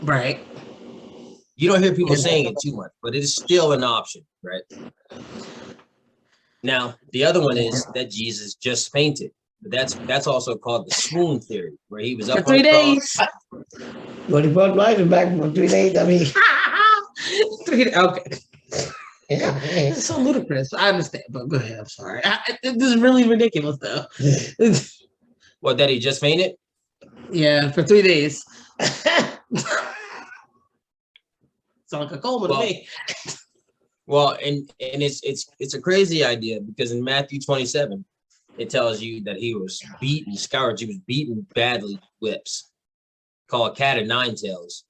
Right. You don't hear people saying it too much, but it is still an option, right? Now, the other one is that Jesus just fainted. But that's also called the swoon theory, where he was up for 3 days. But he brought life back for 3 days. I mean, 3 days. Okay. It's so ludicrous. I understand, but go ahead. I'm sorry. This is really ridiculous, though. What, that he just fainted? Yeah, for 3 days. Sound like a Coleman to me. Well, and it's a crazy idea, because in Matthew 27, it tells you that he was beaten, scourged. He was beaten badly with whips, called cat of nine tails.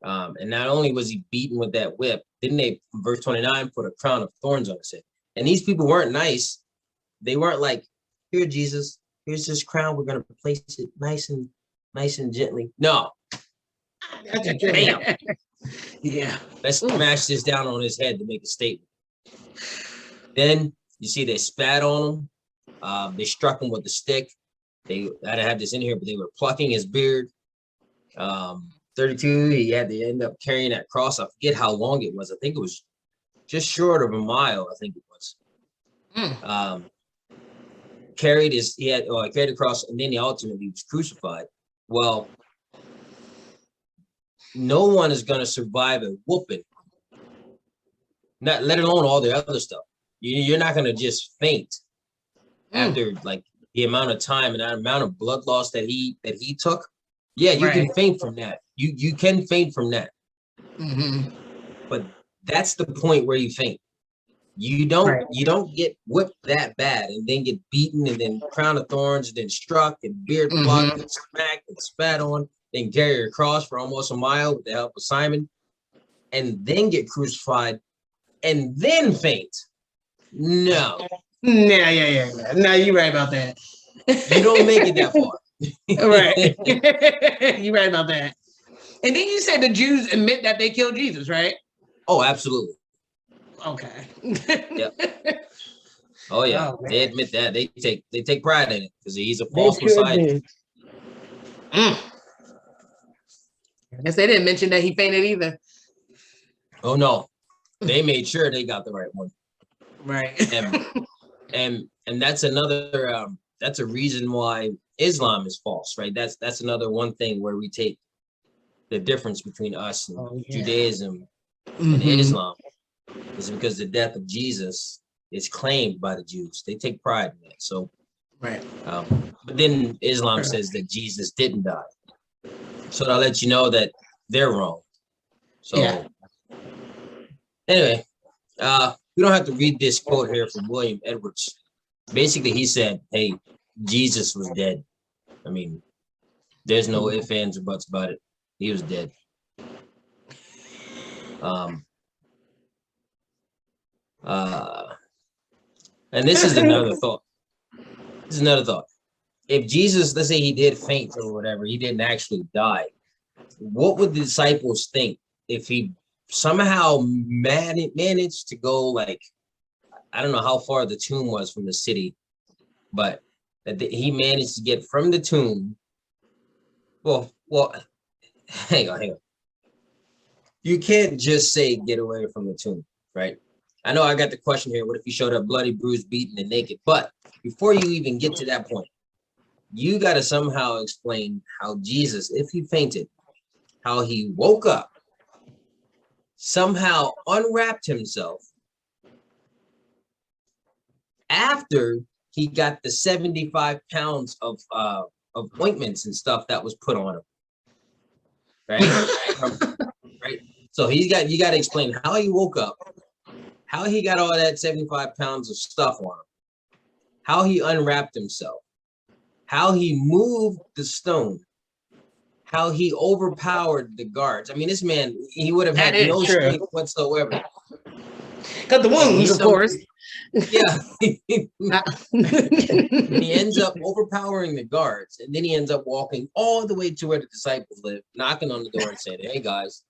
And not only was he beaten with that whip, didn't they, verse 29, put a crown of thorns on his head? And these people weren't nice. They weren't like, here, Jesus, here's this crown. We're gonna place it nice and gently. No. Bam. Yeah. Let's smash this down on his head to make a statement. Then you see they spat on him. They struck him with a stick. I didn't have this in here, but they were plucking his beard. 32, he had to end up carrying that cross. I forget how long it was. I think it was just short of a mile. I think it was. Carried the cross, and then he ultimately was crucified. Well, no one is going to survive a whooping, not let alone all the other stuff. You're not going to just faint after like the amount of time and that amount of blood loss that he took. Yeah, you can faint from that. You can faint from that. But that's the point where you faint. You don't get whipped that bad and then get beaten and then crown of thorns and then struck and beard plucked and smacked and spat on, then carry your cross for almost a mile with the help of Simon, and then get crucified and then faint. No. Yeah. No, you're right about that. You don't make it that far. Right. You're right about that. And then you said the Jews admit that they killed Jesus, right? Oh, absolutely. Okay. Yep. Oh yeah, they admit that. They take pride in it because he's a false Messiah. I guess they didn't mention that he fainted either. Oh no, they made sure they got the right one. Right. And that's another that's a reason why Islam is false, right? That's another one thing where we take the difference between us and Judaism and Islam is because the death of Jesus is claimed by the Jews. They take pride in it. So right. But then Islam says that Jesus didn't die. So I'll let you know that they're wrong. So anyway, we don't have to read this quote here from William Edwards. Basically, he said, hey, Jesus was dead. I mean, there's no ifs, ands, or buts about it. He was dead. And this is another thought. If Jesus, let's say he did faint or whatever, he didn't actually die, what would the disciples think if he somehow managed to go, like, I don't know how far the tomb was from the city, but that he managed to get from the tomb. Well, hang on. You can't just say get away from the tomb, right? I know I got the question here. What if he showed up bloody, bruised, beaten, and naked? But before you even get to that point, you got to somehow explain how Jesus, if he fainted, how he woke up, somehow unwrapped himself after he got the 75 pounds of ointments and stuff that was put on him, right? Right. So you got to explain how he woke up, how he got all that 75 pounds of stuff on him, how he unwrapped himself, how he moved the stone, how he overpowered the guards. I mean, this man, he would have had no strength whatsoever. Cut the wounds, of course. Yeah. He ends up overpowering the guards, and then he ends up walking all the way to where the disciples live, knocking on the door and saying, hey, guys,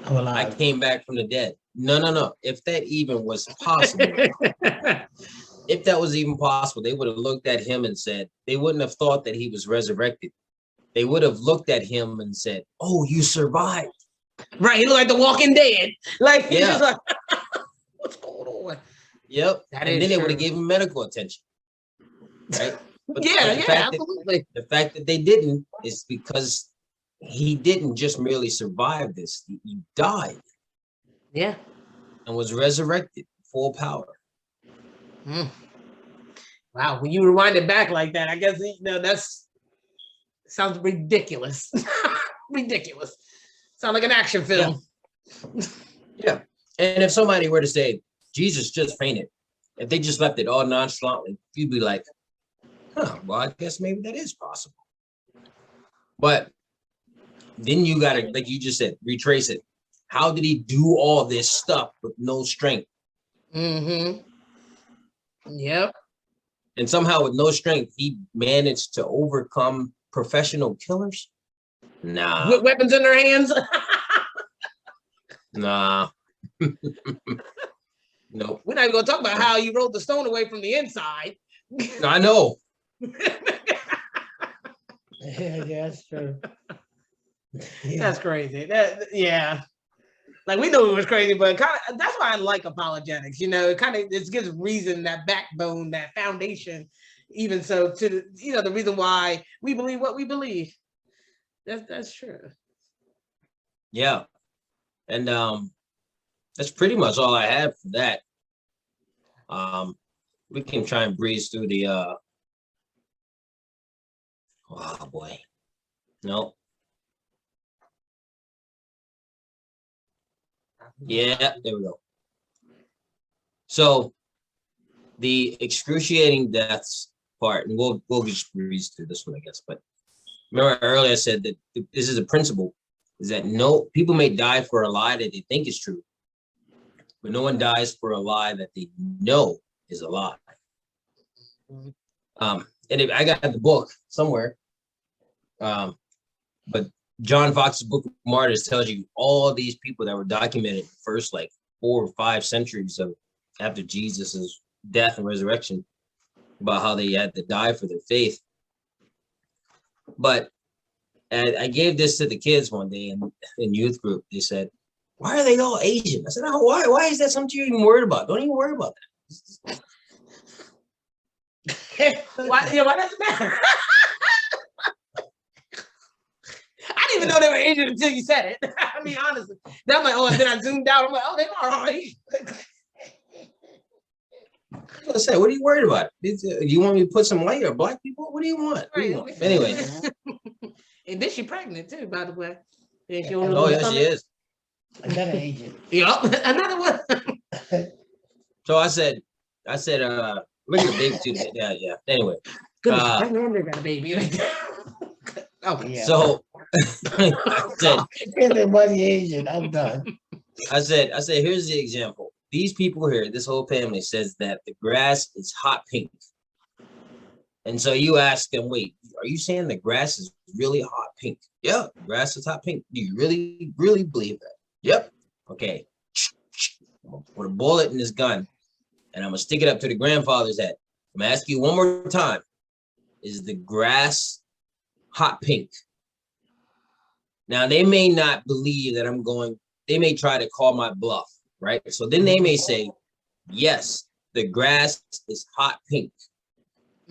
I came back from the dead. No. If that even was possible, they would have looked at him and said, they wouldn't have thought that he was resurrected. they would have looked at him and said, "Oh, you survived." Right. He looked like the Walking Dead. Like, he's Yeah. just like, what's going on? Yep. That And is then they would true. have given him medical attention. Right. But Yeah, the yeah, fact absolutely. the fact that they didn't is because he didn't just merely survive this. He died Yeah. and was resurrected full power. Mm. Wow. When you rewind it back like that, I guess, that's sounds ridiculous. Ridiculous. Sound like an action film. Yeah. And if somebody were to say, Jesus just fainted, if they just left it all nonchalantly, you'd be like, huh, well, I guess maybe that is possible. But then you got to, like you just said, retrace it. How did he do all this stuff with no strength? Mm-hmm. Yep. And somehow with no strength, he managed to overcome professional killers? Nah. With weapons in their hands. Nah. Nope. We're not even going to talk about how you rolled the stone away from the inside. I know. Yeah, that's true. Yeah. That's crazy. Yeah. Like, we knew it was crazy, but that's why I like apologetics. It gives reason, that backbone, that foundation, even so, to the reason why we believe what we believe. That's true. Yeah. And that's pretty much all I have for that. We can try and breeze through the oh boy. No. Yeah, there we go. So the excruciating deaths part, and we'll just breeze through this one, I guess. But remember earlier I said that this is a principle, is that no people may die for a lie that they think is true, but no one dies for a lie that they know is a lie. And I got the book somewhere, but John Fox's Book of Martyrs tells you all these people that were documented the first like 4 or 5 centuries of after Jesus's death and resurrection, about how they had to die for their faith. But I gave this to the kids one day in youth group. They said, "Why are they all Asian?" I said, "Oh, why? Why is that something you're even worried about? Don't even worry about that." Why does it matter? I didn't even know they were Asian until you said it. I mean, honestly. Then I'm like, oh, and then I zoomed out. I'm like, oh, they are all Asian. I said, "What are you worried about? Do you want me to put some white or black people? What do you want?" Right. Anyway. And then she pregnant too, by the way. Oh, yeah, she is. Another agent. Yep, another one. So I said, look at the baby too. Yeah. Anyway. Goodness, I normally got a baby. Okay. Yeah. So I said, Everybody Asian. I'm done. I said, here's the example. These people here, this whole family says that the grass is hot pink. And so you ask them, wait, are you saying the grass is really hot pink? Yeah, the grass is hot pink. Do you really, really believe that? Yep. Okay. I'm gonna put a bullet in this gun and I'm gonna stick it up to the grandfather's head. I'm gonna ask you one more time. Is the grass hot pink? Now they may not believe that they may try to call my bluff, right? So then they may say, yes, the grass is hot pink.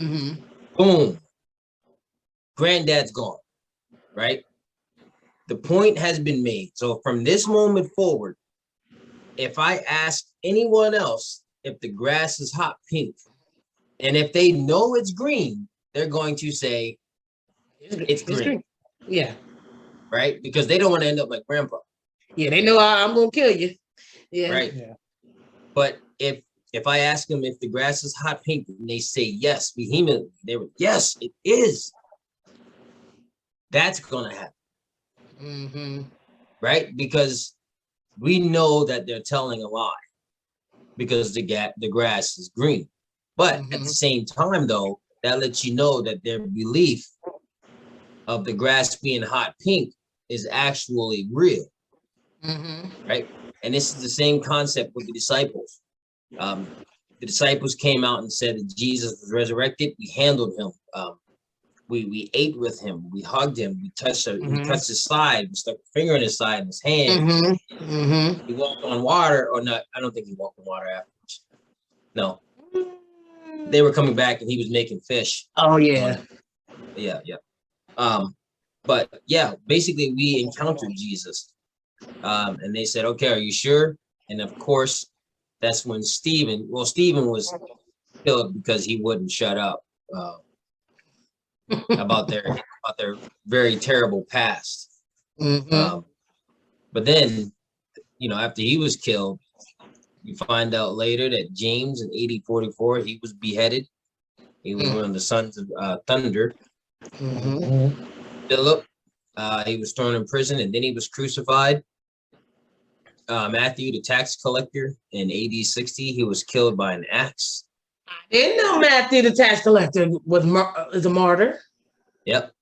Mm-hmm. Boom. Granddad's gone, right? The point has been made. So from this moment forward, if I ask anyone else if the grass is hot pink, and if they know it's green, they're going to say it's green. Yeah. Right? Because they don't want to end up like grandpa. Yeah, they know I'm gonna kill you. Yeah. Right. Yeah. But if I ask them if the grass is hot pink and they say yes vehemently, they would, yes, it is. That's gonna happen. Mm-hmm. Right? Because we know that they're telling a lie because the grass is green. But at the same time, though, that lets you know that their belief of the grass being hot pink is actually real. Mm-hmm. Right? And this is the same concept with the disciples. The disciples came out and said that Jesus was resurrected. We handled him we ate with him, we hugged him, we touched his side, we stuck a finger in his side and his hand. He walked on water, or not. I don't think he walked on water afterwards. No, they were coming back and he was making fish. Oh yeah. Yeah. But yeah, basically we encountered Jesus. And they said, okay, are you sure? And of course, that's when Stephen was killed because he wouldn't shut up about their very terrible past. But then, after he was killed, you find out later that James in AD 44, he was beheaded. He was one of the sons of thunder. Philip, he was thrown in prison and then he was crucified. Matthew, the tax collector, in AD 60, he was killed by an axe. I didn't know Matthew, the tax collector, is a martyr. Yep.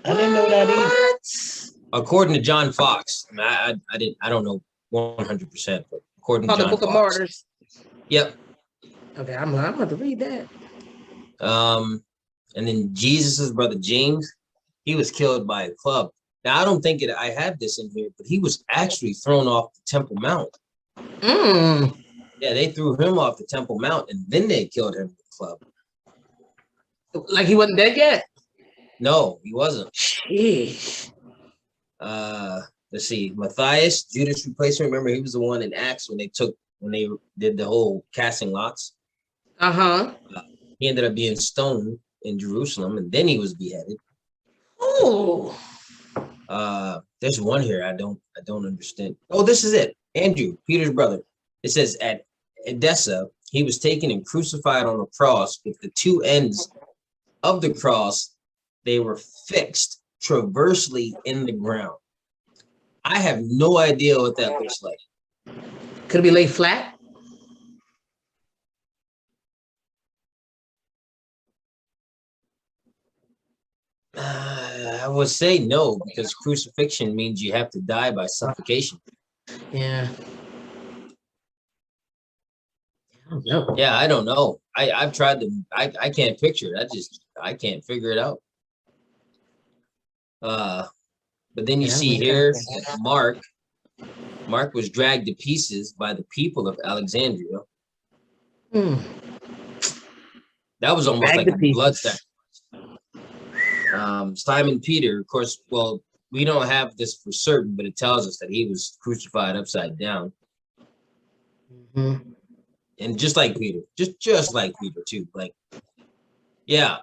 I didn't know that either. According to John Fox, I don't know 100%, but according to John the Book Fox. of Martyrs. Yep. Okay, I'm going to read that. And then Jesus's brother James, he was killed by a club. Now, I don't think I have this in here, but he was actually thrown off the Temple Mount. Yeah, they threw him off the Temple Mount, and then they killed him with a club. Like he wasn't dead yet? No, he wasn't. Jeez. Let's see. Matthias, Judas' replacement. Remember, he was the one in Acts when they did the whole casting lots. He ended up being stoned in Jerusalem, and then he was beheaded. Oh. There's one here I don't understand. Oh, this is it. Andrew, Peter's brother. It says at Edessa, he was taken and crucified on a cross with the two ends of the cross. They were fixed transversely in the ground. I have no idea what that looks like. Could it be laid flat? I would say no, because crucifixion means you have to die by suffocation. Yeah. I don't know. Yeah, I don't know. I've tried to. I can't picture it. I can't figure it out. But then you see here, Mark was dragged to pieces by the people of Alexandria. That was almost like a blood sacrifice. Simon Peter, of course, well, we don't have this for certain, but it tells us that he was crucified upside down. And just like Peter, just like Peter too. Like, yeah.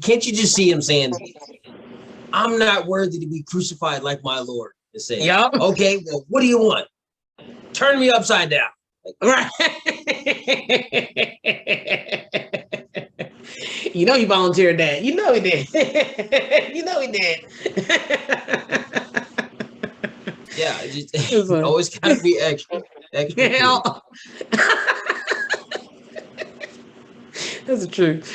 Can't you just see him saying, I'm not worthy to be crucified like my Lord? To say, okay, well, what do you want? Turn me upside down. Right. You know he volunteered that. You know he did. You know he did. Yeah, just always gotta be extra. That's the truth.